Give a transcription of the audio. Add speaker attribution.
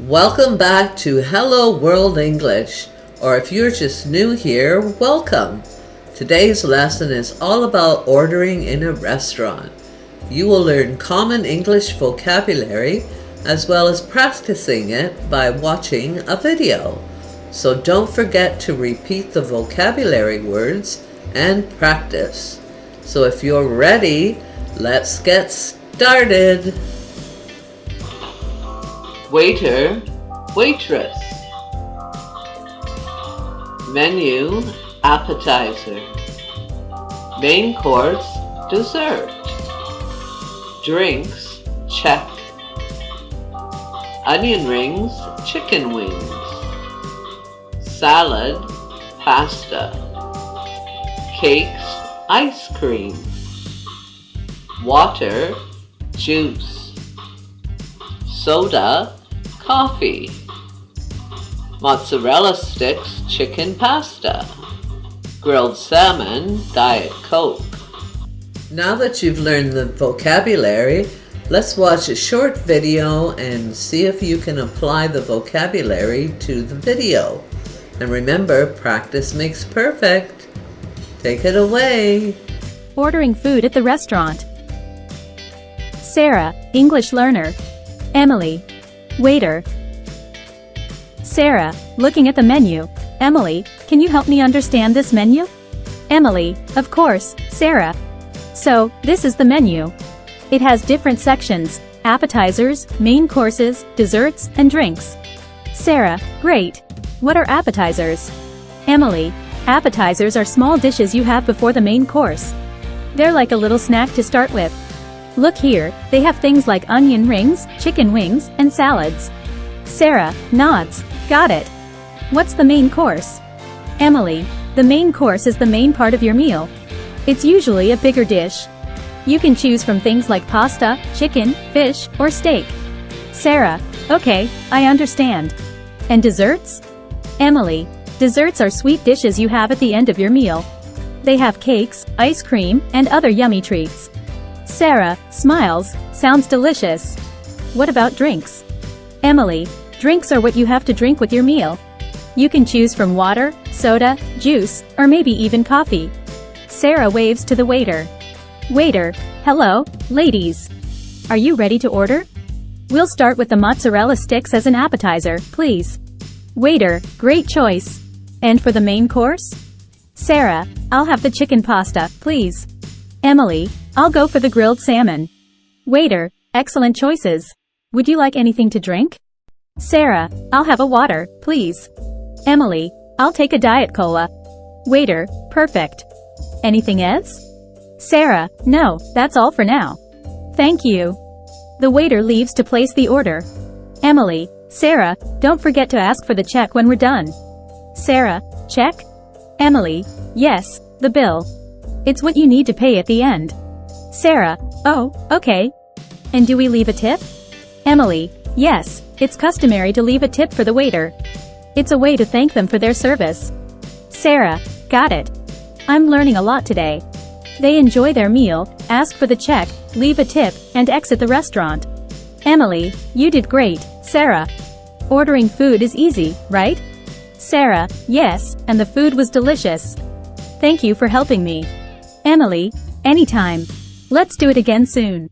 Speaker 1: Welcome back to Hello World English, or if you're just new here, welcome. Today's lesson is all about ordering in a restaurant. You will learn common English vocabulary as well as practicing it by watching a video. So don't forget to repeat the vocabulary words and practice. So if you're ready, let's get started. Waiter, waitress. Menu, appetizer. Main course, dessert. Drinks, check. Onion rings, chicken wings. Salad, pasta. Cakes, ice cream. Water, juice. Soda, coffee. Mozzarella sticks, chicken pasta. Grilled salmon, Diet Coke. Now that you've learned the vocabulary, let's watch a short video and see if you can apply the vocabulary to the video. And remember, practice makes perfect. Take it away.
Speaker 2: Ordering food at the restaurant. Sarah, English learner. Emily, waiter. Sarah, looking at the menu. Emily, can you help me understand this menu? Emily, of course, Sarah. So, this is the menu. It has different sections: appetizers, main courses, desserts, and drinks. Sarah, great. What are appetizers? Emily, appetizers are small dishes you have before the main course. They're like a little snack to start with. Look here, they have things like onion rings, chicken wings, and salads. Sarah nods. Got it. What's the main course? Emily, the main course is the main part of your meal. It's usually a bigger dish. You can choose from things like pasta, chicken, fish, or steak. Sarah, okay, I understand. And desserts? Emily, desserts are sweet dishes you have at the end of your meal. They have cakes, ice cream, and other yummy treats. Sarah smiles. Sounds delicious. What about drinks? Emily, drinks are what you have to drink with your meal. You can choose from water, soda, juice, or maybe even coffee. Sarah waves to the waiter. Waiter, hello, ladies. Are you ready to order? We'll start with the mozzarella sticks as an appetizer, please. Waiter, great choice. And for the main course? Sarah, I'll have the chicken pasta, please. Emily, I'll go for the grilled salmon. Waiter, excellent choices. Would you like anything to drink? Sarah, I'll have a water, please. Emily, I'll take a Diet Cola. Waiter, perfect. Anything else? Sarah, no, that's all for now. Thank you. The waiter leaves to place the order. Emily, Sarah, don't forget to ask for the check when we're done. Sarah, check? Emily, yes, the bill. It's what you need to pay at the end. Sarah, oh, okay. And do we leave a tip? Emily, yes, it's customary to leave a tip for the waiter. It's a way to thank them for their service. Sarah, got it. I'm learning a lot today. They enjoy their meal, ask for the check, leave a tip, and exit the restaurant. Emily, you did great, Sarah. Ordering food is easy, right? Sarah, yes, and the food was delicious. Thank you for helping me. Emily, anytime. Let's do it again soon.